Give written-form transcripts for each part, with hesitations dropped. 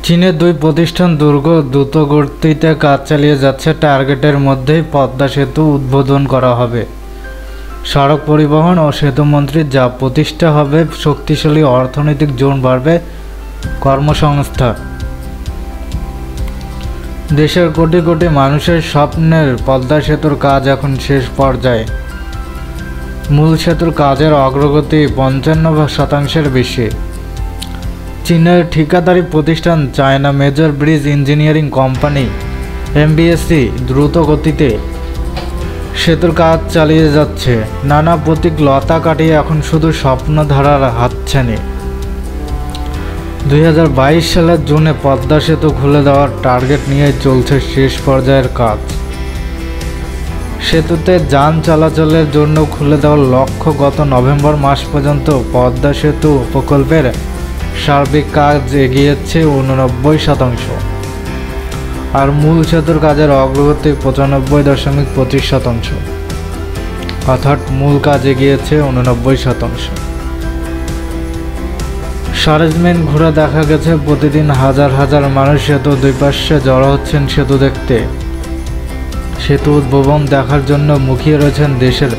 চীনের দুই প্রতিষ্ঠান দ্রুত গতিতে কাজ চালিয়ে যাচ্ছে। টার্গেটের মধ্যেই পদ্মা সেতু উদ্বোধন করা হবে। সড়ক পরিবহন ও সেতুমন্ত্রী যা প্রতিষ্ঠা হবে শক্তিশালী অর্থনৈতিক জোন, বাড়বে কর্মসংস্থান। দেশের কোটি কোটি মানুষের স্বপ্নের পদ্মা সেতুর কাজ এখন শেষ পর্যায়ে। মূল সেতুর কাজের অগ্রগতি ৫৫% বেশি। চীনের ঠিকাদারি প্রতিষ্ঠান China major bridge engineering company MBSC দ্রুত গতিতে সেতুর কাজ চালিয়ে যাচ্ছে। নানা প্রতিকূলতা কাটিয়ে এখন শুধু স্বপ্নধারার হাতছানি। 2022 সালের জুনে পদ্মা সেতু খুলে দেওয়ার টার্গেট নিয়ে চলছে শেষ পর্যায়ের কাজ। সেতুতে যান চলাচলের জন্য খুলে দেওয়ার লক্ষ্য। গত নভেম্বর মাস পর্যন্ত পদ্মা সেতু প্রকল্পের সার্বিক কাজ এগিয়েছে 89%, আর মূল সেতুর কাজের অগ্রগতি 95.25%, অর্থাৎ মূল কাজ এগিয়েছে 89%। সরেজমিন ঘুরে দেখা গেছে প্রতিদিন হাজার হাজার মানুষ সেতু দুই পাশে জড়ো হচ্ছেন সেতু দেখতে। সেতু উদ্বোধন দেখার জন্য মুখিয়ে রয়েছেন দেশের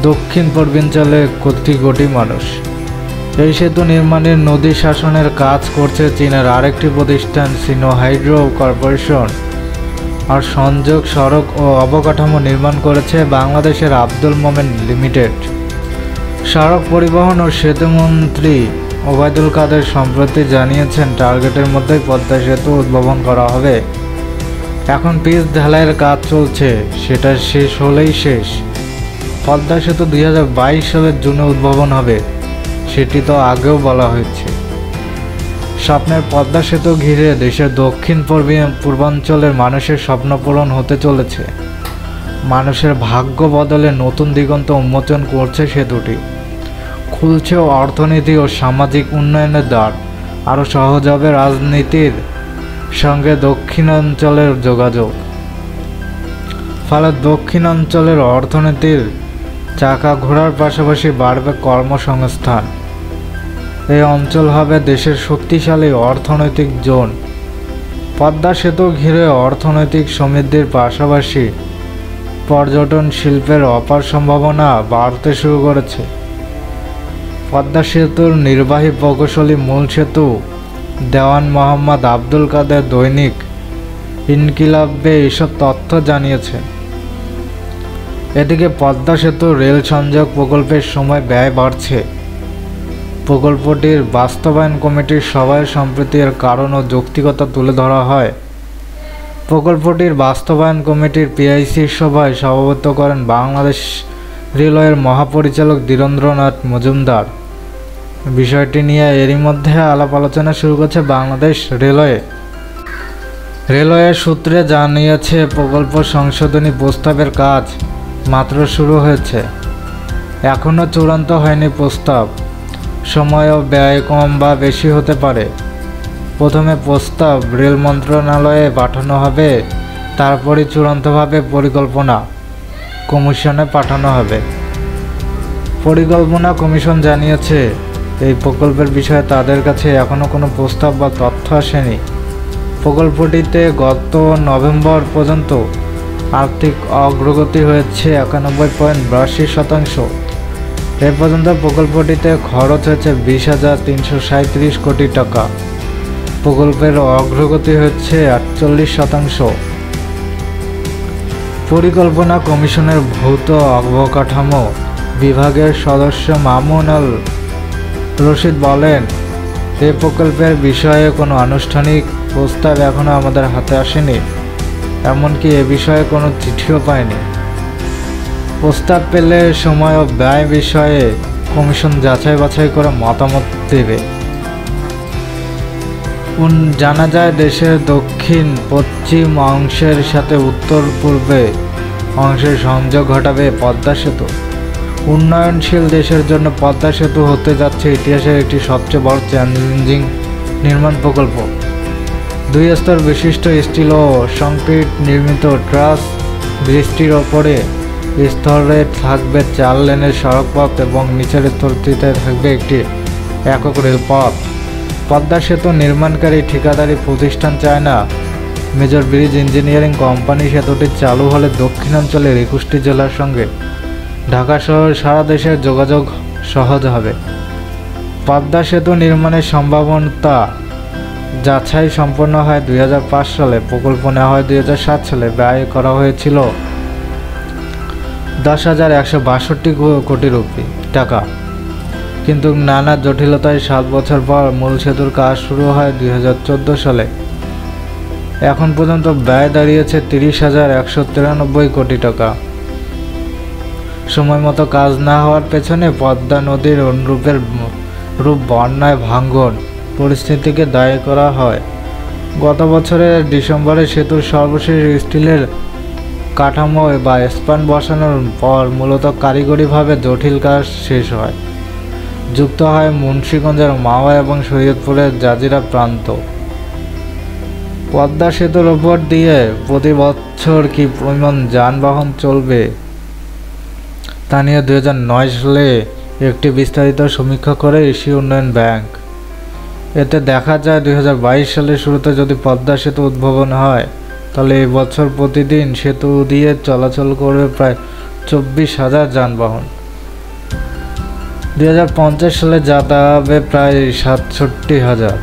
দক্ষিণ পূর্বাঞ্চলে কোটি কোটি মানুষ। এই সেতু নির্মাণের নদী শাসনের কাজ করছে চীনের আরেকটি প্রতিষ্ঠান সিনো হাইড্রো কর্পোরেশন, আর সংযোগ সড়ক ও অবকাঠামো নির্মাণ করেছে বাংলাদেশের আব্দুল মোমেন লিমিটেড। সড়ক পরিবহন ও সেতুমন্ত্রী ওবায়দুল কাদের সম্প্রতি জানিয়েছেন টার্গেটের মধ্যেই পদ্মা সেতু উদ্বোধন করা হবে। এখন পিচ ঢালাইয়ের কাজ চলছে, সেটা শেষ হলেই শেষ। পদ্মা সেতু 2022 সালের জুনে উদ্বোধন হবে, সেটি তো আগেও বলা হয়েছে। স্বপ্নের পদ্মা সেতু ঘিরে দেশের দক্ষিণ পূর্বাঞ্চলের মানুষের স্বপ্ন পূরণ হতে চলেছে। মানুষের ভাগ্য বদলে নতুন দিগন্ত উন্মোচন করছে সেতুটি। খুলছে অর্থনীতি ও সামাজিক উন্নয়নের দ্বার। আরও সহজ হবে রাজনীতির সঙ্গে দক্ষিণাঞ্চলের যোগাযোগ। ফলে দক্ষিণাঞ্চলের অর্থনীতির চাকা ঘোরার পাশাপাশি বাড়বে কর্মসংস্থান। এই অঞ্চল হবে দেশের শক্তিশালী অর্থনৈতিক জোন। পদ্মা সেতু ঘিরে অর্থনৈতিক সমৃদ্ধির পাশাপাশি পর্যটন শিল্পের অপার সম্ভাবনা বাড়তে শুরু করেছে। পদ্মা সেতুর নির্বাহী প্রকৌশলী মূল সেতু দেওয়ান মোহাম্মদ আব্দুল কাদের দৈনিক ইনকিলাবে এসব তথ্য জানিয়েছে। এদিকে পদ্মা সেতু রেল সংযোগ প্রকল্পের সময় ব্যয় বাড়ছে। প্রকল্পটির বাস্তবায়ন কমিটির সভায় সম্প্রতি এর কারণ ও যৌক্তিকতা তুলে ধরা হয়। প্রকল্পটির বাস্তবায়ন কমিটির PIC সভায় সভাপতিত্ব করেন বাংলাদেশ রেলওয়ের মহাপরিচালক ধীরেন্দ্রনাথ মজুমদার। বিষয়টি নিয়ে এরই মধ্যে আলাপ আলোচনা শুরু করেছে বাংলাদেশ রেলওয়ে সূত্রে জানিয়েছে প্রকল্প সংশোধনী প্রস্তাবের কাজ মাত্র শুরু হয়েছে, এখনও চূড়ান্ত হয়নি প্রস্তাব। সময় ও ব্যয় কম বা বেশি হতে পারে। প্রথমে প্রস্তাব রেল মন্ত্রণালয়ে পাঠানো হবে, তারপরই চূড়ান্তভাবে পরিকল্পনা কমিশনে পাঠানো হবে। পরিকল্পনা কমিশন জানিয়েছে এই প্রকল্পের বিষয়ে তাদের কাছে এখনও কোনো প্রস্তাব বা তথ্য আসেনি। প্রকল্পটিতে গত নভেম্বর পর্যন্ত আর্থিক অগ্রগতি হয়েছে 91.82%। এ পর্যন্ত প্রকল্পটিতে খরচ হয়েছে 20,337 কোটি টাকা। প্রকল্পের অগ্রগতি হচ্ছে 48%। পরিকল্পনা কমিশনের ভৌত অবকাঠামো বিভাগের সদস্য মামুন আল রশিদ বলেন, এ প্রকল্পের বিষয়ে কোনো আনুষ্ঠানিক প্রস্তাব এখনও আমাদের হাতে আসেনি, এমনকি এ বিষয়ে কোনো চিঠিও পায়নি। প্রস্তাব পেলে সময় ও ব্যয় বিষয়ে কমিশন যাচাই বাছাই করে মতামত দেবে। জানা যায় দেশের দক্ষিণ পশ্চিম অংশের সাথে উত্তর পূর্বে অংশের সংযোগ ঘটাবে পদ্মা সেতু। উন্নয়নশীল দেশের জন্য পদ্মা সেতু হতে যাচ্ছে ইতিহাসের একটি সবচেয়ে বড় চ্যালেঞ্জিং নির্মাণ প্রকল্প। 2 স্তর বিশিষ্ট স্টিল ও কংক্রিট নির্মিত ট্রাস ব্রিজটির ওপরে স্তরে থাকবে 4 লেনের সড়কপথ এবং নিচের স্তরটিতে থাকবে একটি একক রেলপথ। পদ্মা সেতু নির্মাণকারী ঠিকাদারি প্রতিষ্ঠান China major bridge engineering company সেতুটি চালু হলে দক্ষিণাঞ্চলের 21টি জেলার সঙ্গে ঢাকা সহ সারা দেশের যোগাযোগ সহজ হবে। পদ্মা সেতু নির্মাণের সম্ভাবনা যাচাই সম্পন্ন হয় 2005 সালে, প্রকল্প নেওয়া হয় 2007 সালে। ব্যয় করা হয়েছিল 10,162 কোটি টাকা, কিন্তু নানা জটিলতায় 7 বছর পর মূল সেতুর কাজ শুরু হয় 2014 সালে। এখন পর্যন্ত ব্যয় দাঁড়িয়েছে 30,193 কোটি টাকা। সময় মতো কাজ না হওয়ার পেছনে পদ্মা নদীর রূপ বন্যায় ভাঙন পরিস্থিতিকে দায়ী করা হয়। গত বছরের ডিসেম্বরে সেতুর সর্বশেষ স্টিলের কাঠামো বা স্প্যান বসানোর পর মূলত কারিগরিভাবে জটিল কাজ শেষ হয়। যুক্ত হয় মুন্সিগঞ্জের মাওয়া এবং শরীয়তপুরের জাজিরা প্রান্ত। পদ্মা সেতুর ওপর দিয়ে প্রতি বছর কী পরিমাণ যানবাহন চলবে তা নিয়ে 2009 সালে একটি বিস্তারিত সমীক্ষা করে এশীয় উন্নয়ন ব্যাংক। এতে দেখা যায় 2022 সালের শুরুতে যদি পদ্মা সেতু উদ্ভাবন হয়, তাহলে এই বছর প্রতিদিন সেতু দিয়ে চলাচল করবে প্রায় 24,000 যানবাহন। 2050 সালে যা দাঁড়াবে প্রায় 67,000।